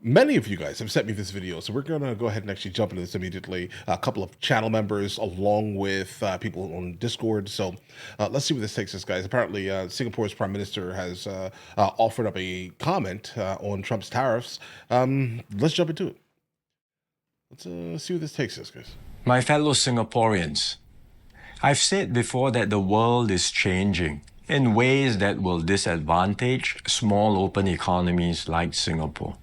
Many of you guys have sent me this video, so we're going to go ahead and actually jump into this immediately. A couple of channel members, along with people on Discord. So let's see where this takes us, guys. Apparently, Singapore's Prime Minister has offered up a comment on Trump's tariffs. Let's jump into it. Let's see where this takes us, guys. My fellow Singaporeans, I've said before that the world is changing in ways that will disadvantage small open economies like Singapore.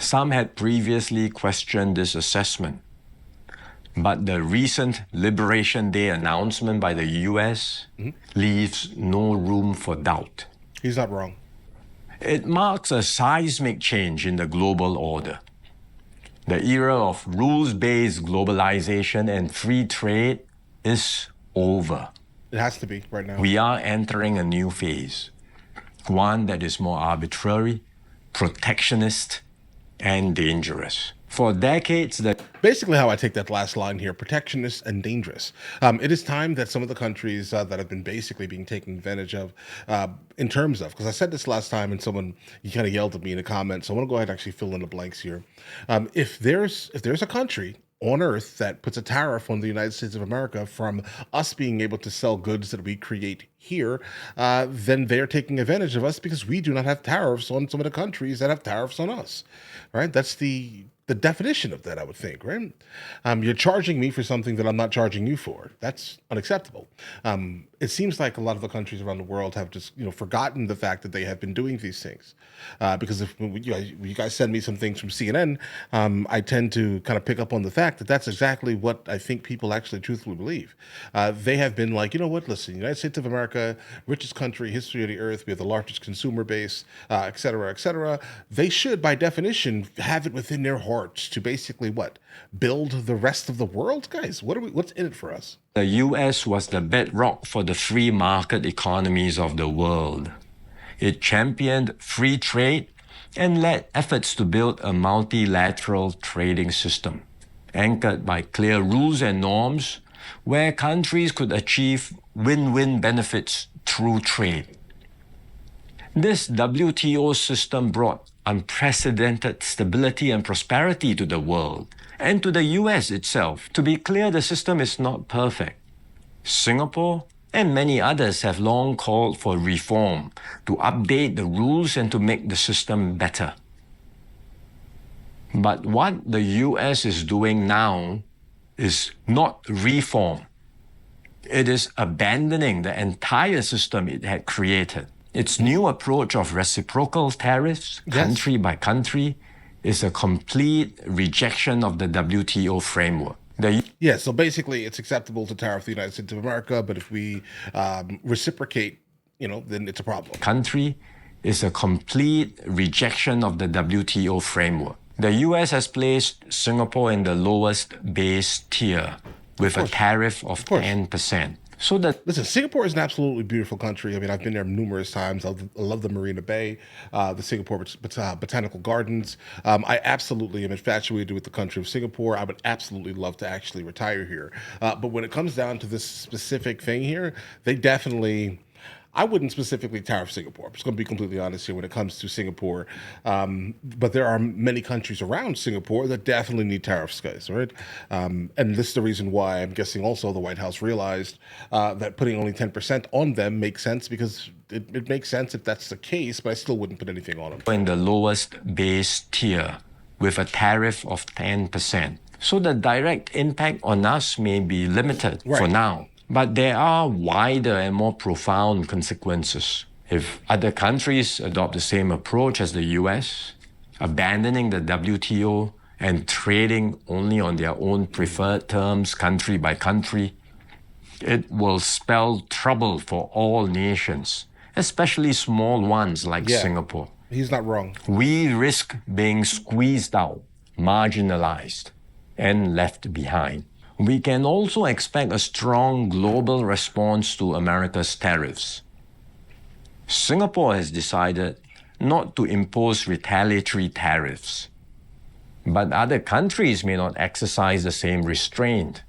Some had previously questioned this assessment, but the recent Liberation Day announcement by the US leaves no room for doubt. He's not wrong. It marks a seismic change in the global order. The era of rules-based globalization and free trade is over. It has to be right now. We are entering a new phase, one that is more arbitrary, protectionist, and dangerous. For decades, basically how I take that last line here, protectionist and dangerous. It is time that some of the countries that have been basically being taken advantage of in terms of, because I said this last time and you kind of yelled at me in a comment, so I want to go ahead and actually fill in the blanks here. If there's a country on earth that puts a tariff on the United States of America from us being able to sell goods that we create here, then they're taking advantage of us because we do not have tariffs on some of the countries that have tariffs on us, right? That's the definition of that, I would think, right? You're charging me for something that I'm not charging you for. That's unacceptable. It seems like a lot of the countries around the world have just, forgotten the fact that they have been doing these things. Because if you guys send me some things from CNN, I tend to kind of pick up on the fact that that's exactly what I think people actually truthfully believe. They have been like, you know what, listen, United States of America, richest country, history of the earth, we have the largest consumer base, et cetera, et cetera. They should, by definition, have it within their heart to basically what? Build the rest of the world? Guys, what's in it for us? the US was the bedrock for the free market economies of the world. It championed free trade and led efforts to build a multilateral trading system, anchored by clear rules and norms where countries could achieve win-win benefits through trade. This WTO system brought unprecedented stability and prosperity to the world and to the US itself. To be clear, the system is not perfect. Singapore and many others have long called for reform to update the rules and to make the system better. But what the US is doing now is not reform. It is abandoning the entire system it had created. Its new approach of reciprocal tariffs, country by country, is a complete rejection of the WTO framework. So basically it's acceptable to tariff the United States of America, but if we reciprocate, then it's a problem. Country is a complete rejection of the WTO framework. The US has placed Singapore in the lowest base tier with a tariff of 10%. Listen, Singapore is an absolutely beautiful country. I mean, I've been there numerous times. I love the Marina Bay, the Singapore Botanical Gardens. I absolutely am infatuated with the country of Singapore. I would absolutely love to actually retire here. But when it comes down to this specific thing here, they definitely... I wouldn't specifically tariff Singapore. I'm just going to be completely honest here when it comes to Singapore. But there are many countries around Singapore that definitely need tariffs, guys, right? And this is the reason why I'm guessing also the White House realized that putting only 10% on them makes sense, because it makes sense if that's the case, but I still wouldn't put anything on them. In the lowest base tier with a tariff of 10%. So the direct impact on us may be limited for now. But there are wider and more profound consequences. If other countries adopt the same approach as the US, abandoning the WTO and trading only on their own preferred terms, country by country, it will spell trouble for all nations, especially small ones like Singapore. He's not wrong. We risk being squeezed out, marginalized, and left behind. We can also expect a strong global response to America's tariffs. Singapore has decided not to impose retaliatory tariffs, but other countries may not exercise the same restraint.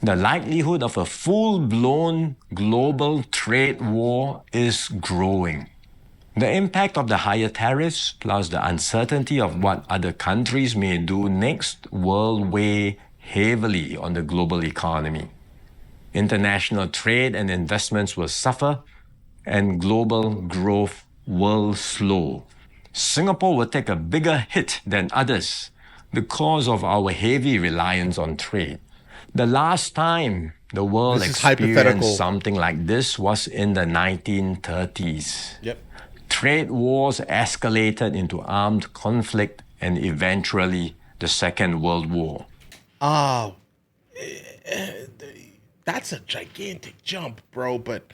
The likelihood of a full-blown global trade war is growing. The impact of the higher tariffs, plus the uncertainty of what other countries may do next, will weigh heavily on the global economy. International trade and investments will suffer, and global growth will slow. Singapore will take a bigger hit than others because of our heavy reliance on trade. The last time the world This is experienced hypothetical. something like this was in the 1930s. Yep. Trade wars escalated into armed conflict and eventually the Second World War. That's a gigantic jump, bro, but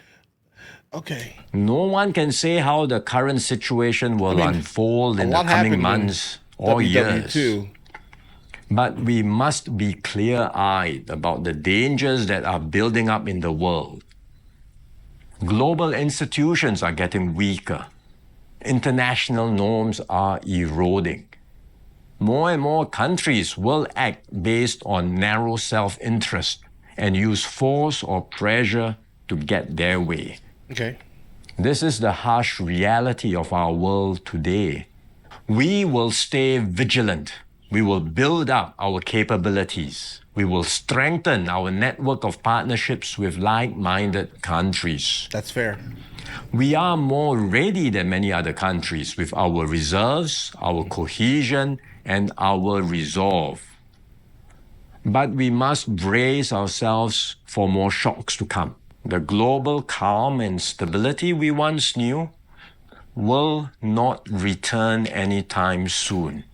okay. No one can say how the current situation will unfold in the lot coming happened in months or years. WW2. But we must be clear-eyed about the dangers that are building up in the world. Global institutions are getting weaker. International norms are eroding. More and more countries will act based on narrow self-interest and use force or pressure to get their way. Okay. This is the harsh reality of our world today. We will stay vigilant. We will build up our capabilities. We will strengthen our network of partnerships with like-minded countries. That's fair. We are more ready than many other countries with our reserves, our cohesion, and our resolve. But we must brace ourselves for more shocks to come. The global calm and stability we once knew will not return anytime soon.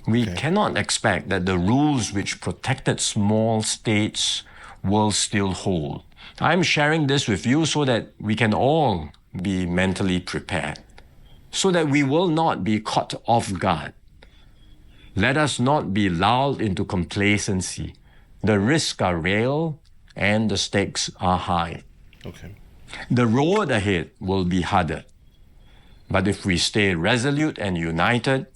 We cannot expect that the rules which protected small states will still hold. I'm sharing this with you so that we can all be mentally prepared, so that we will not be caught off guard. Let us not be lulled into complacency. The risks are real and the stakes are high. Okay. The road ahead will be harder. But if we stay resolute and united,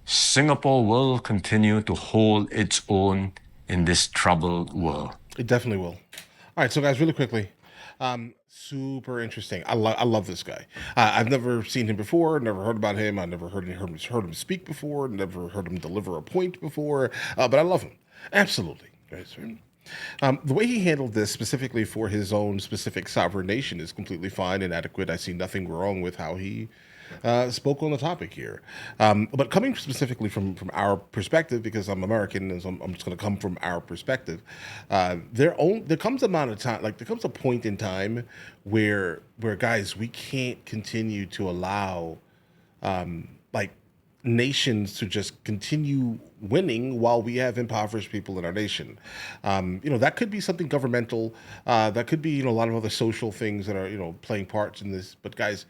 Singapore will continue to hold its own in this troubled world. It definitely will. All right, so guys, really quickly, super interesting. I love this guy. I've never seen him before. Never heard about him. I never heard him speak before. Never heard him deliver a point before. But I love him absolutely, guys. The way he handled this specifically for his own specific sovereign nation is completely fine and adequate. I see nothing wrong with how he spoke on the topic here. But coming specifically from our perspective, because I'm American, and so I'm just going to come from our perspective. There comes a point in time where guys, we can't continue to allow nations to just continue winning while we have impoverished people in our nation. That could be something governmental. That could be, a lot of other social things that are, playing parts in this. But guys,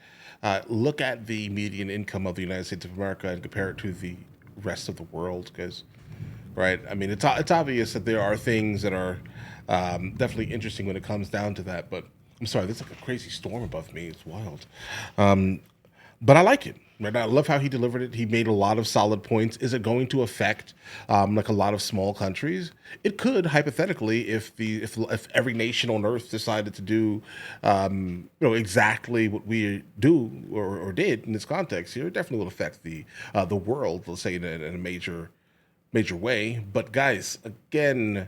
look at the median income of the United States of America and compare it to the rest of the world, guys. Right? I mean, it's obvious that there are things that are definitely interesting when it comes down to that. But I'm sorry, there's like a crazy storm above me. It's wild. But I like it. Right? I love how he delivered it. He made a lot of solid points. Is it going to affect like a lot of small countries? It could, hypothetically, if every nation on Earth decided to do exactly what we do or did in this context here. It definitely will affect the world, let's say, in a major way. But guys, again,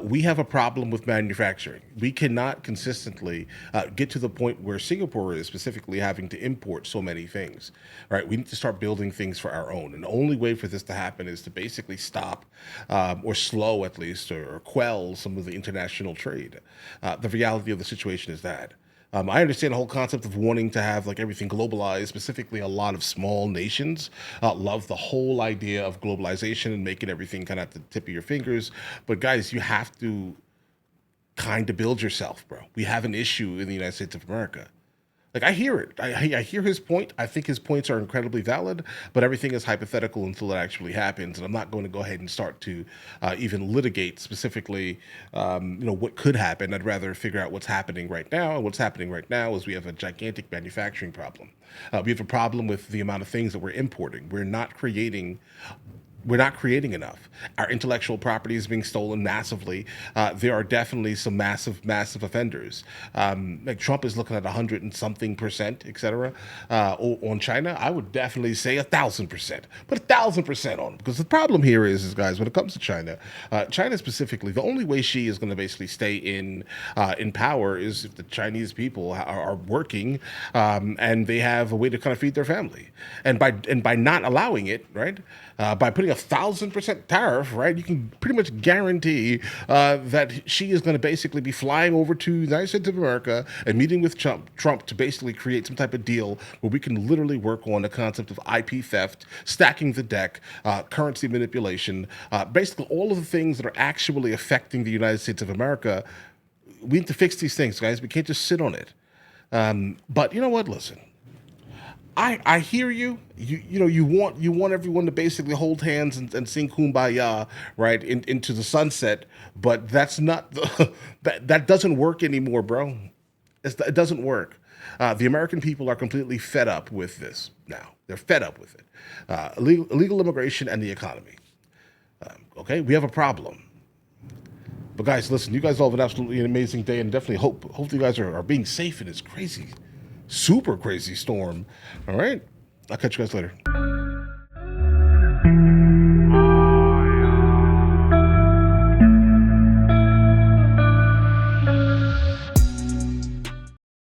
we have a problem with manufacturing. We cannot consistently get to the point where Singapore is specifically having to import so many things, right? We need to start building things for our own. And the only way for this to happen is to basically stop or slow at least or quell some of the international trade. The reality of the situation is that. I understand the whole concept of wanting to have like everything globalized. Specifically, a lot of small nations love the whole idea of globalization and making everything kind of at the tip of your fingers. But guys, you have to kind of build yourself, bro. We have an issue in the United States of America. Like, I hear it. I hear his point. I think his points are incredibly valid, but everything is hypothetical until it actually happens. And I'm not going to go ahead and start to even litigate specifically, what could happen. I'd rather figure out what's happening right now. And what's happening right now is we have a gigantic manufacturing problem. We have a problem with the amount of things that we're importing. We're not creating we're not creating enough. Our intellectual property is being stolen massively. There are definitely some massive offenders. Like Trump is looking at 100 and something percent, et cetera. On China, I would definitely say 1,000%. Put 1,000% on them, because the problem here is guys, when it comes to China, China specifically, the only way she is going to basically stay in power is if the Chinese people are working, and they have a way to kind of feed their family, and by not allowing it, right, by putting 1,000% tariff, right, you can pretty much guarantee that she is going to basically be flying over to the United States of America and meeting with Trump to basically create some type of deal where we can literally work on the concept of IP theft, stacking the deck, currency manipulation, basically all of the things that are actually affecting the United States of America. We need to fix these things, guys. We can't just sit on it. But you know what? Listen, I hear you. You want everyone to basically hold hands and sing "Kumbaya" right into the sunset, but that's not that doesn't work anymore, bro. It doesn't work. The American people are completely fed up with this now. They're fed up with it. Illegal immigration and the economy. Okay, we have a problem. But guys, listen, you guys all have an absolutely amazing day, and definitely hope you guys are being safe in this crazy, super crazy storm. All right, I'll catch you guys later.